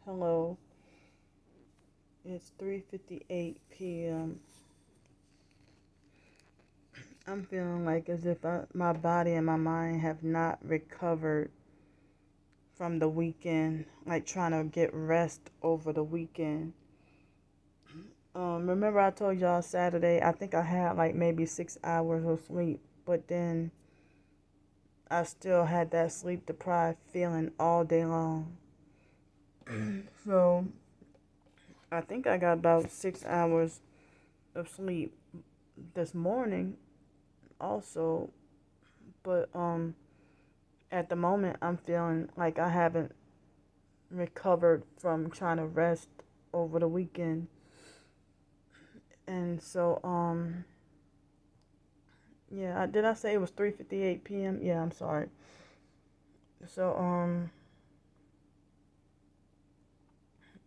Hello, it's 3:58 p.m. I'm feeling like as if my body and my mind have not recovered from the weekend, like trying to get rest over the weekend. Remember I told y'all Saturday, I think I had like maybe 6 hours of sleep, but then I still had that sleep deprived feeling all day long. So I think I got about 6 hours of sleep this morning also, but at the moment I'm feeling like I haven't recovered from trying to rest over the weekend. And so yeah, did I say it was 3:58 p.m.? Yeah, I'm sorry. So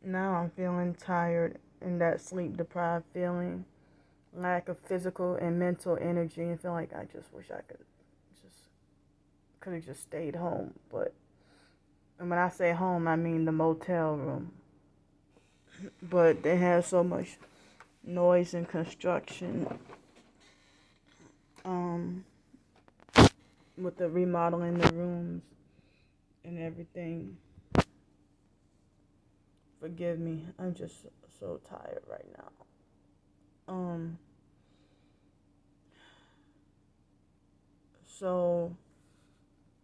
now I'm feeling tired and that sleep deprived feeling, lack of physical and mental energy, and feel like I just wish I could have just stayed home. But and when I say home, I mean the motel room. But they have so much noise and construction um with the remodeling the rooms and everything. Forgive me, I'm just so tired right now. So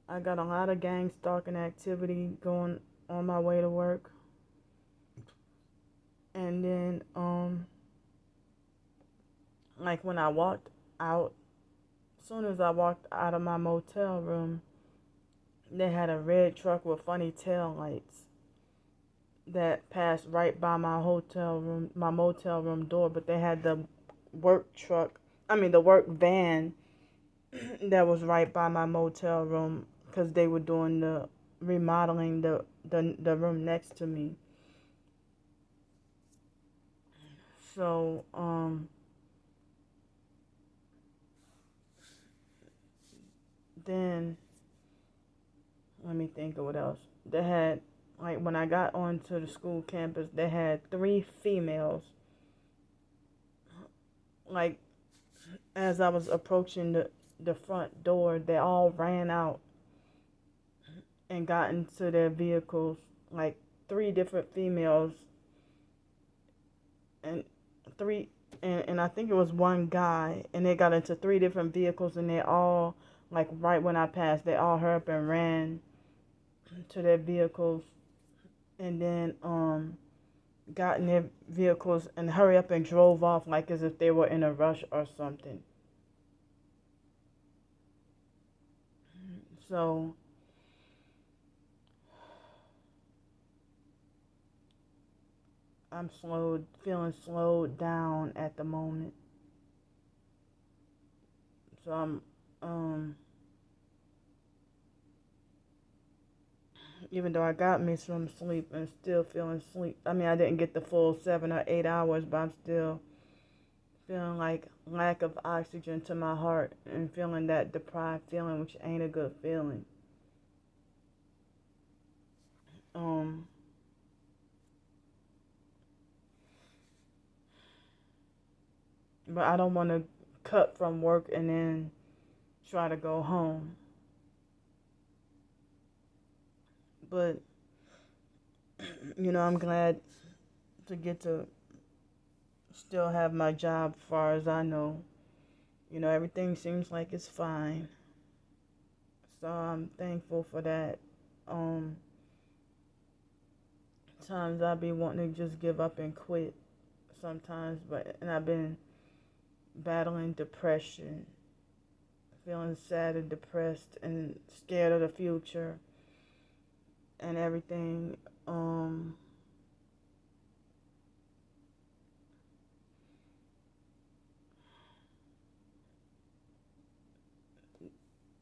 I got a lot of gang stalking activity going on my way to work. And then like when I walked out, as soon as I walked out of my motel room, they had a red truck with funny tail lights that passed right by my motel room door, but they had the the work van that was right by my motel room because they were doing the remodeling the room next to me. So then let me think of what else. They had, like, when I got onto the school campus, they had three females. Like, as I was approaching the front door, they all ran out and got into their vehicles. Like, three different females and three, and I think it was one guy, and they got into three different vehicles, and they all, like, right when I passed, they all hurried up and ran to their vehicles, and then got in their vehicles and hurry up and drove off like as if they were in a rush or something. So I'm feeling slowed down at the moment. So I'm even though I got me some sleep and still feeling sleep. I mean, I didn't get the full 7 or 8 hours, but I'm still feeling like lack of oxygen to my heart and feeling that deprived feeling, which ain't a good feeling. Um, but I don't want to cut from work and then try to go home. But I'm glad to get to still have my job as far as I know. Everything seems like it's fine. So I'm thankful for that. Um Times I be wanting to just give up and quit sometimes, and I've been battling depression, feeling sad and depressed and scared of the future and everything.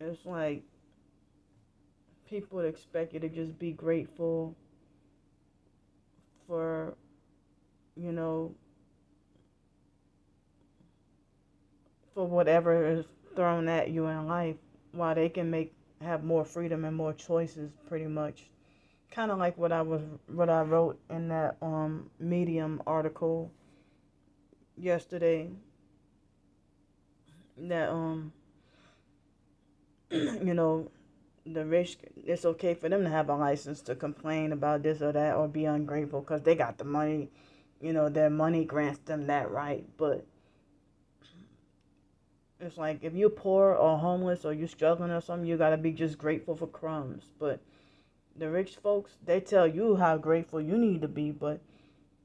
It's like people expect you to just be grateful for, you know, for whatever is thrown at you in life, while they can have more freedom and more choices, pretty much. kind of like what I wrote in that Medium article yesterday, that you know, the rich, it's okay for them to have a license to complain about this or that or be ungrateful because they got the money. Their money grants them that right. But it's like if you're poor or homeless or you're struggling or something, you gotta be just grateful for crumbs. But the rich folks, they tell you how grateful you need to be. But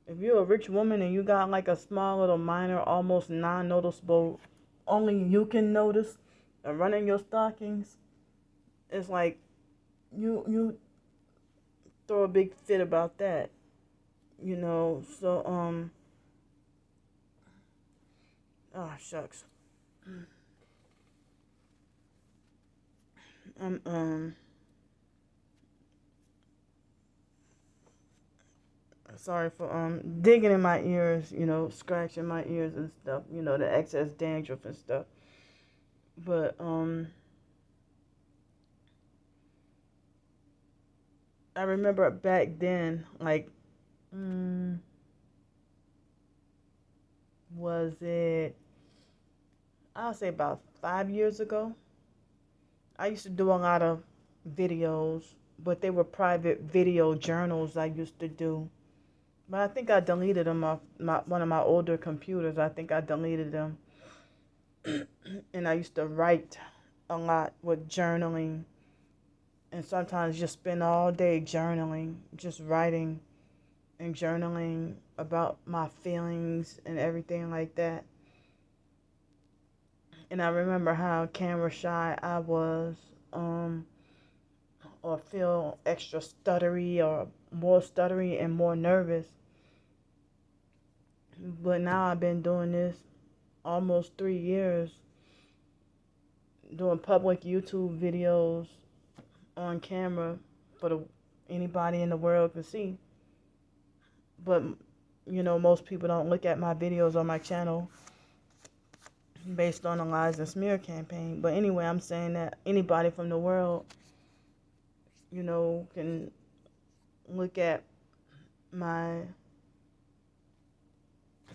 if you're a rich woman and you got like a small little minor, almost non-noticeable, only you can notice, running your stockings, it's like you throw a big fit about that. So oh shucks. I'm sorry for digging in my ears, scratching my ears and stuff, the excess dandruff and stuff. But I remember back then, like, was it, I'll say about 5 years ago. I used to do a lot of videos, but they were private video journals I used to do. But I think I deleted them off one of my older computers. I think I deleted them. And I used to write a lot with journaling. And sometimes just spend all day journaling, just writing and journaling about my feelings and everything like that. And I remember how camera shy I was, or feel extra stuttery or more stuttery and more nervous. But now I've been doing this almost 3 years, doing public YouTube videos on camera for anybody in the world to see. But most people don't look at my videos on my channel based on the lies and smear campaign. But anyway, I'm saying that anybody from the world, can look at my,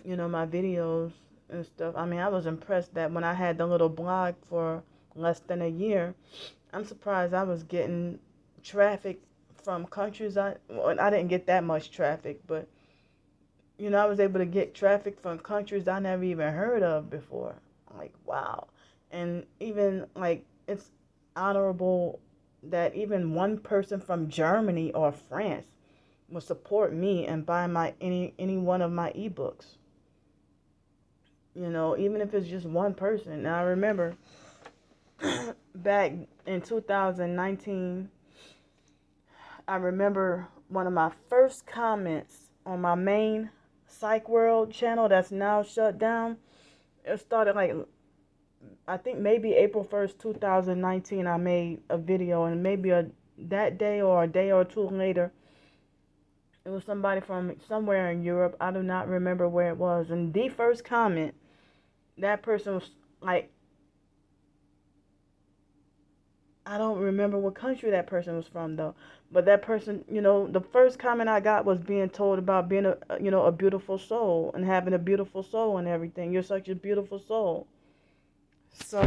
my videos and stuff. I mean, I was impressed that when I had the little blog for less than a year, I'm surprised I was getting traffic from countries. I didn't get that much traffic, but I was able to get traffic from countries I never even heard of before. Like, wow. And even like, it's honorable that even one person from Germany or France will support me and buy any one of my ebooks. Even if it's just one person. Now I remember back in 2019, I remember one of my first comments on my main PsychWorld channel that's now shut down. It started like, I think maybe April 1st, 2019, I made a video, and maybe that day or a day or two later, it was somebody from somewhere in Europe. I do not remember where it was. And the first comment, that person was like, I don't remember what country that person was from though. But that person, the first comment I got was being told about being a beautiful soul and having a beautiful soul and everything. You're such a beautiful soul. So,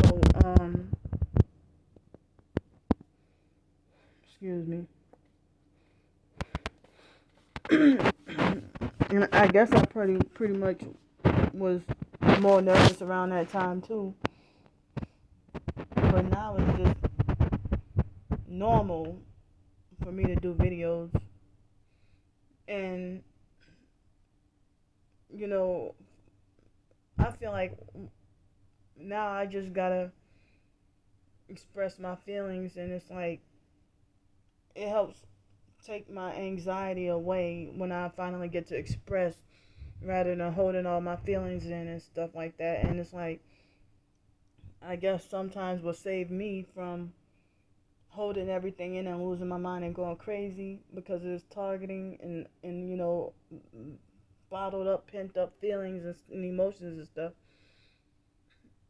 excuse me. And I guess I pretty much was more nervous around that time too. But now it's just normal for me to do videos. And I feel like now I just gotta express my feelings, and it's like it helps take my anxiety away when I finally get to express rather than holding all my feelings in and stuff like that. And it's like, I guess sometimes what saved me from holding everything in and losing my mind and going crazy because of this targeting and bottled up, pent up feelings and emotions and stuff.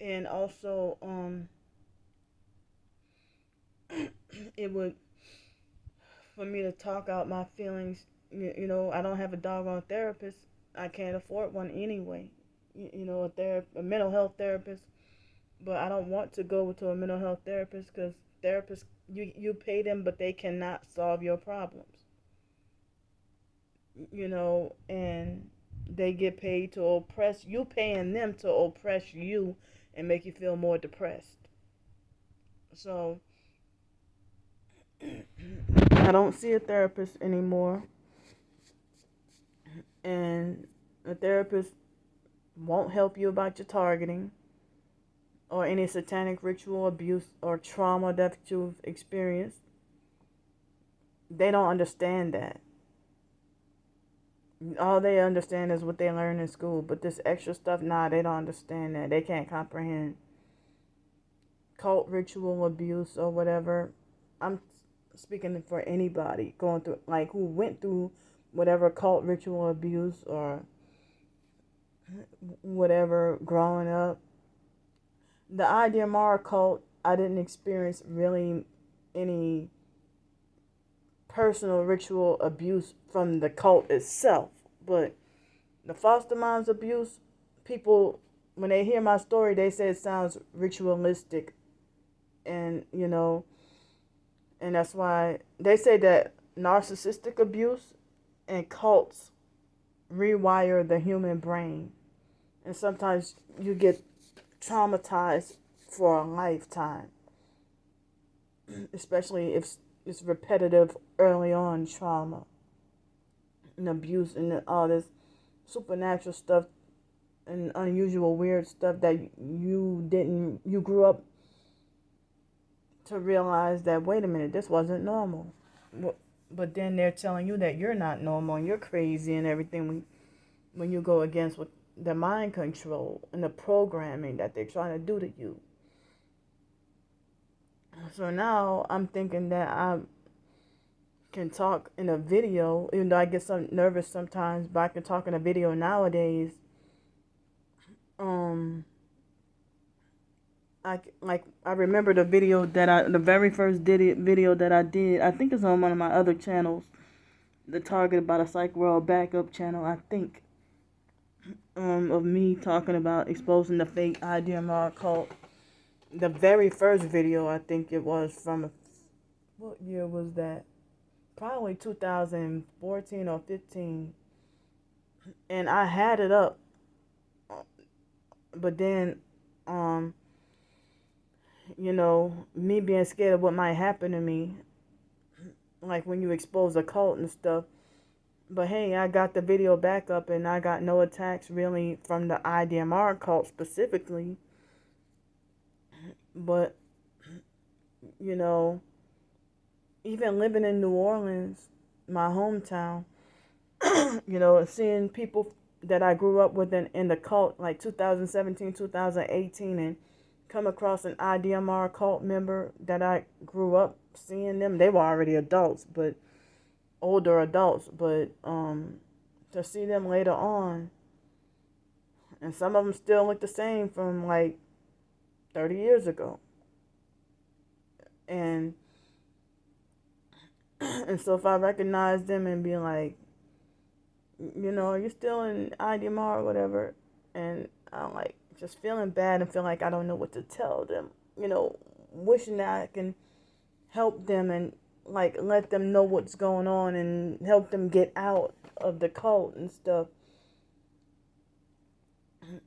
And also, it would for me to talk out my feelings. I don't have a doggone therapist. I can't afford one anyway. A mental health therapist. But I don't want to go to a mental health therapist because therapists, you pay them, but they cannot solve your problems. And they get paid to oppress you, paying them to oppress you and make you feel more depressed. So I don't see a therapist anymore, and a therapist won't help you about your targeting or any satanic ritual abuse or trauma that you've experienced. They don't understand that. All they understand is what they learn in school, but this extra stuff, nah, they don't understand that. They can't comprehend cult ritual abuse or whatever. I'm speaking for anybody going through, like, who went through whatever cult ritual abuse or whatever growing up. The IDMR cult, I didn't experience really any personal ritual abuse from the cult itself, but the foster moms abuse, people, when they hear my story, they say it sounds ritualistic, and and that's why they say that narcissistic abuse and cults rewire the human brain, and sometimes you get traumatized for a lifetime, especially if it's repetitive early on trauma and abuse and all this supernatural stuff and unusual weird stuff that you grew up to realize that, wait a minute, this wasn't normal. But then they're telling you that you're not normal and you're crazy and everything when you go against what the mind control and the programming that they're trying to do to you. So now I'm thinking that I can talk in a video, even though I get some nervous sometimes, but I can talk in a video nowadays. I remember the very first video that I did. I think it's on one of my other channels, the Target About a Psych World backup channel. I think of me talking about exposing the fake IDMR cult. The very first video, I think it was from, what year was that? Probably 2014 or 15. And I had it up, but then, me being scared of what might happen to me, like when you expose a cult and stuff. But hey, I got the video back up and I got no attacks really from the IDMR cult specifically. But, even living in New Orleans, my hometown, seeing people that I grew up with in the cult, like 2017, 2018, and come across an IDMR cult member that I grew up seeing them. They were already adults, but older adults, but to see them later on, and some of them still look the same from like 30 years ago. And so if I recognize them and be like, you're still in IDMR or whatever, and I'm like just feeling bad and feel like I don't know what to tell them, wishing that I can help them and like let them know what's going on and help them get out of the cult and stuff.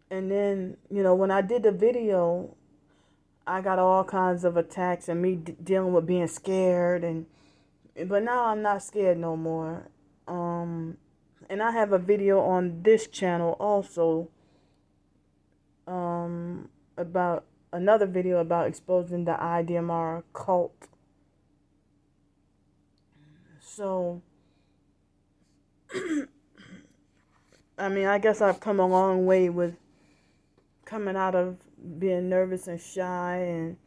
And then, when I did the video, I got all kinds of attacks and me dealing with being scared, but now I'm not scared no more. And I have a video on this channel also, about another video about exposing the IDMR cult. So, I mean, I guess I've come a long way with coming out of being nervous and shy and,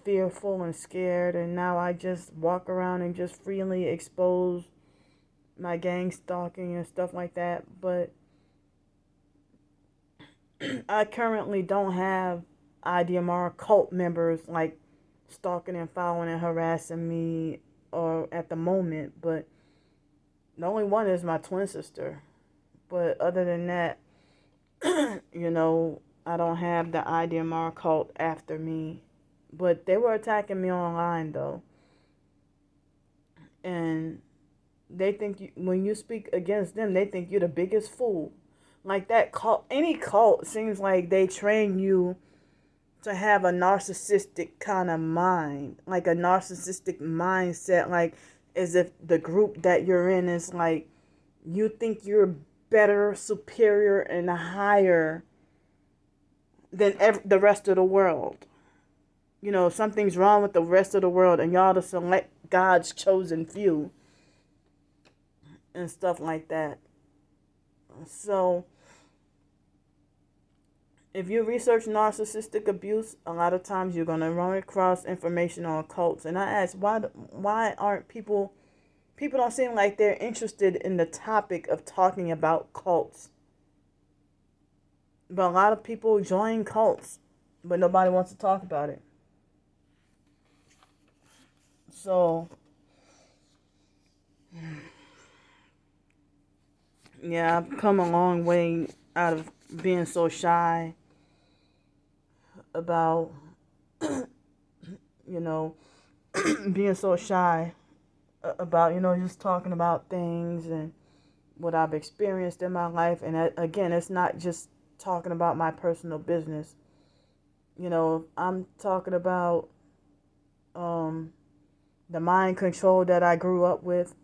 fearful and scared. And now I just walk around and just freely expose my gang stalking and stuff like that. But I currently don't have IDMR cult members like stalking and following and harassing me or at the moment, but the only one is my twin sister. But other than that, I don't have the IDMR cult after me. But they were attacking me online though. And they think when you speak against them, they think you're the biggest fool. Like that cult, any cult seems like they train you to have a narcissistic kind of mind, like a narcissistic mindset, like as if the group that you're in is like you think you're better, superior, and higher than the rest of the world. Something's wrong with the rest of the world, and y'all to select God's chosen few and stuff like that. So if you research narcissistic abuse, a lot of times you're going to run across information on cults. And I ask, why aren't people don't seem like they're interested in the topic of talking about cults. But a lot of people join cults, but nobody wants to talk about it. So, yeah, I've come a long way out of being so shy about, being so shy about, just talking about things and what I've experienced in my life. And again, it's not just talking about my personal business. I'm talking about the mind control that I grew up with,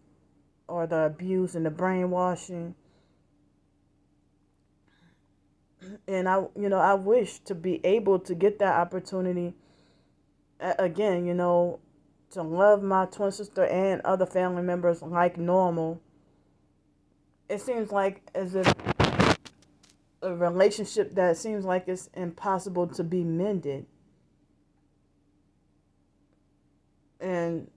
or the abuse and the brainwashing. And I wish to be able to get that opportunity again, to love my twin sister and other family members like normal. It seems like as if a relationship that seems like it's impossible to be mended. And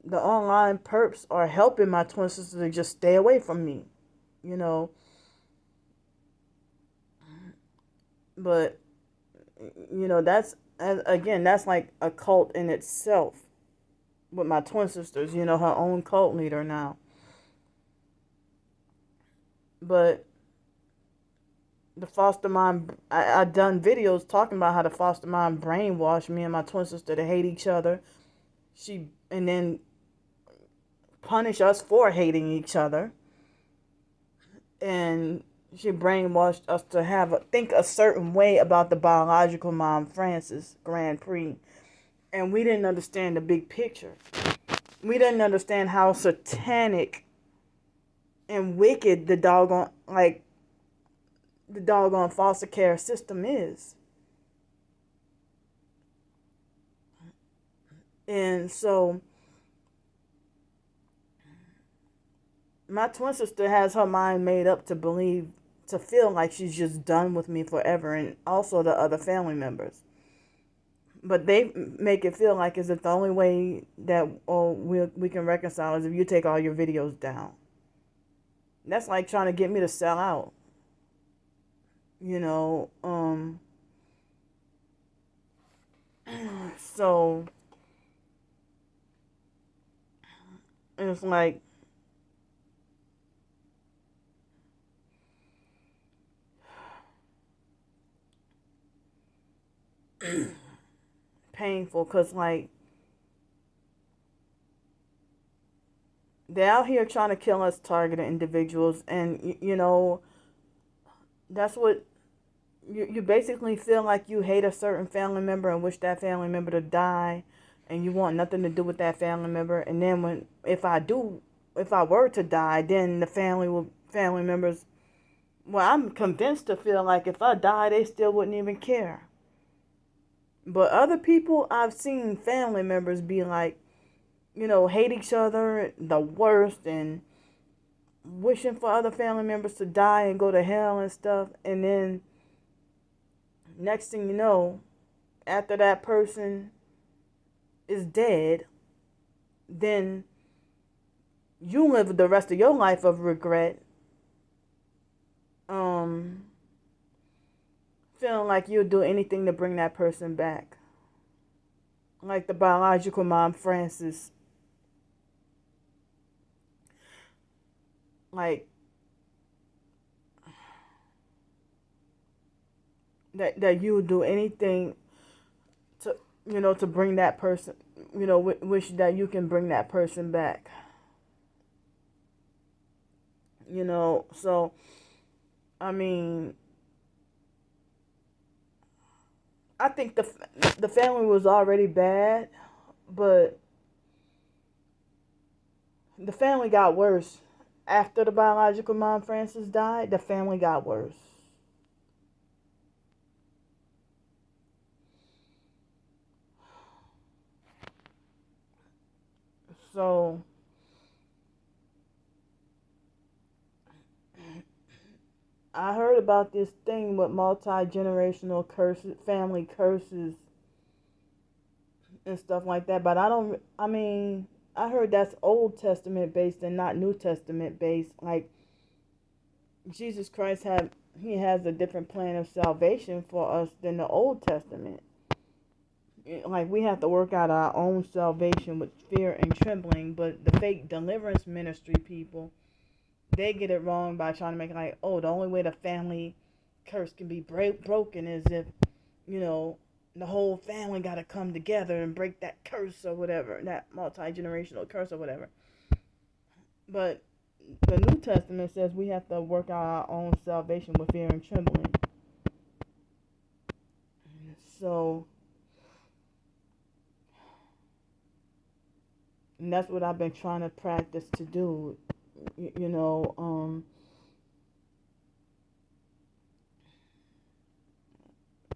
the online perps are helping my twin sister to just stay away from me, But, that's like a cult in itself with my twin sisters, her own cult leader now. But the foster mom, I done videos talking about how the foster mom brainwashed me and my twin sister to hate each other. And then punish us for hating each other. And she brainwashed us to think a certain way about the biological mom, Candy Grandpre. And we didn't understand the big picture. We didn't understand how satanic and wicked the doggone foster care system is. And so my twin sister has her mind made up to feel like she's just done with me forever, and also the other family members. But they make it feel like it's the only way that we can reconcile is if you take all your videos down. That's like trying to get me to sell out. So it's like painful, because they're out here trying to kill us targeted individuals, and that's what you basically feel like you hate a certain family member and wish that family member to die, and you want nothing to do with that family member. And then if I were to die, then the family members, well, I'm convinced to feel like if I die, they still wouldn't even care. But other people, I've seen family members be like, hate each other the worst and wishing for other family members to die and go to hell and stuff. And then next thing you know, after that person is dead, then you live the rest of your life of regret, feeling like you'll do anything to bring that person back. Like the biological mom, Frances. like that you would do anything to, to bring that person, wish that you can bring that person back. So I mean, I think the family was already bad, but the family got worse after the biological mom Frances died. The family got worse. So I heard about this thing with multi-generational curses, family curses, and stuff like that. But I mean, I heard that's Old Testament based and not New Testament based. Like Jesus Christ he has a different plan of salvation for us than the Old Testament. Like we have to work out our own salvation with fear and trembling. But the fake deliverance ministry people, they get it wrong by trying to make it like, oh, the only way the family curse can be broken is if, the whole family got to come together and break that curse or whatever, that multi-generational curse or whatever. But the New Testament says we have to work out our own salvation with fear and trembling. So, and that's what I've been trying to practice to do.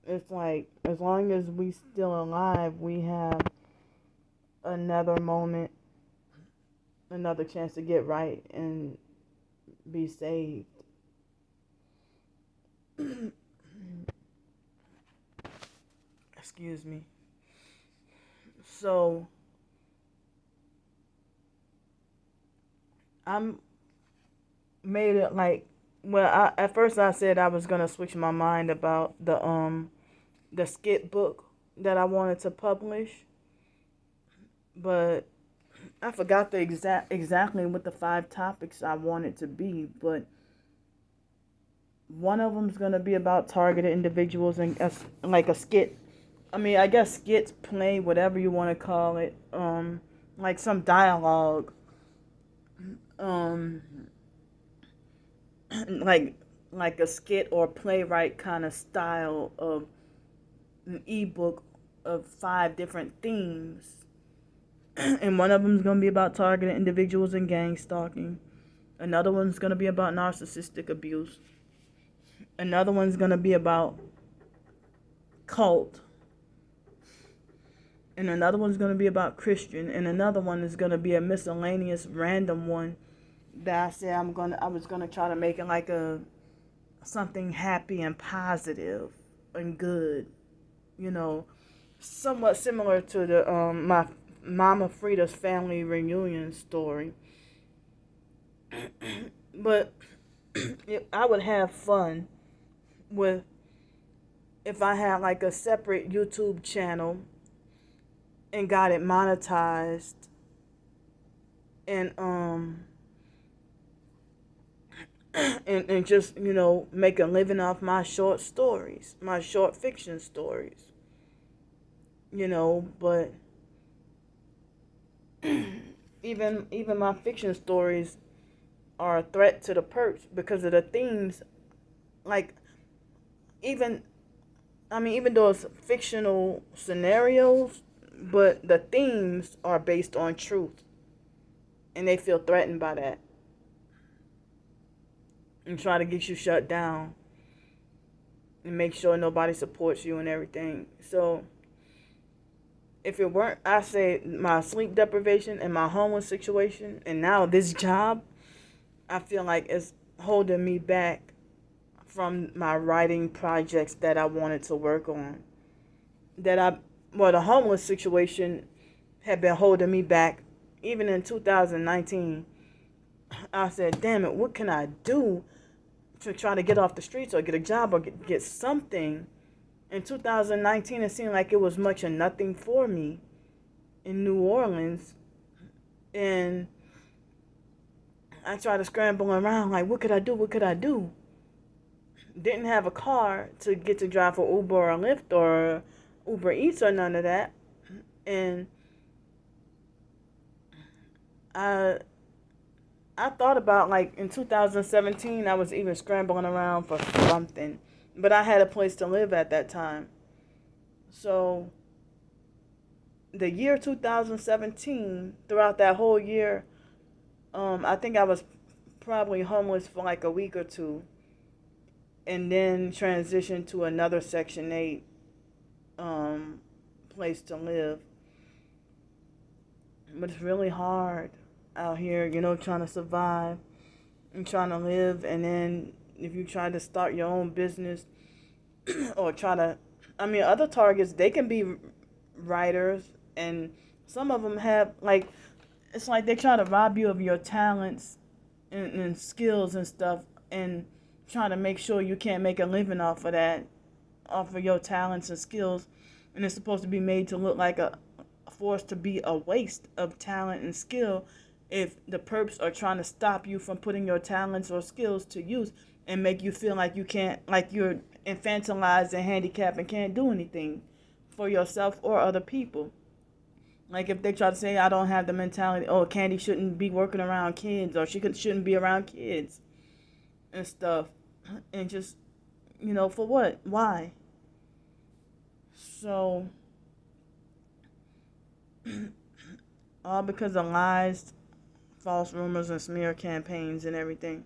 It's like as long as we still alive, we have another moment, another chance to get right and be saved. Excuse me. So I'm made it like, well, at first I said I was gonna switch my mind about the skit book that I wanted to publish, but I forgot the exactly what the 5 topics I wanted to be. But one of them is gonna be about targeted individuals and like a skit. I mean, I guess skits, play, whatever you want to call it. Like some dialogue. Um, like a skit or playwright kind of style of an ebook of 5 different themes. And one of them is going to be about targeted individuals and gang stalking. Another one's going to be about narcissistic abuse. Another one's going to be about cult. And another one's going to be about Christian. And another one is going to be a miscellaneous random one that I said I was going to try to make it like something happy and positive and good. Somewhat similar to the my Mama Frida's family reunion story. But I would have fun with if I had like a separate YouTube channel and got it monetized and and just make a living off my short stories, my short fiction stories. But even my fiction stories are a threat to the perps because of the themes. Like even though it's fictional scenarios, but the themes are based on truth, and they feel threatened by that and try to get you shut down and make sure nobody supports you and everything. So if it weren't, I say, my sleep deprivation and my homeless situation and now this job, I feel like it's holding me back from my writing projects that I wanted to work on. The homeless situation had been holding me back even in 2019. I said, damn it, what can I do to try to get off the streets or get a job or get something? In 2019, it seemed like it was much of nothing for me in New Orleans. And I tried to scramble around like, what could I do? What could I do? Didn't have a car to get to drive for Uber or Lyft or Uber Eats or none of that. And I I thought about, like, in 2017 I was even scrambling around for something, but I had a place to live at that time. So the year 2017, throughout that whole year, I think I was probably homeless for like a week or two, and then transitioned to another Section 8 um, place to live. But it's really hard out here, trying to survive and trying to live. And then if you try to start your own business or try to, I mean, other targets, they can be writers, and some of them have, like, it's like they try to rob you of your talents and skills and stuff, and trying to make sure you can't make a living off of that, off of your talents and skills. And it's supposed to be made to look like a forced to be a waste of talent and skill if the perps are trying to stop you from putting your talents or skills to use, and make you feel like you can't, like you're infantilized and handicapped and can't do anything for yourself or other people. Like if they try to say, I don't have the mentality, oh, Candy shouldn't be working around kids, or shouldn't be around kids and stuff. And just, for what? Why? So, all because of lies, false rumors, and smear campaigns and everything.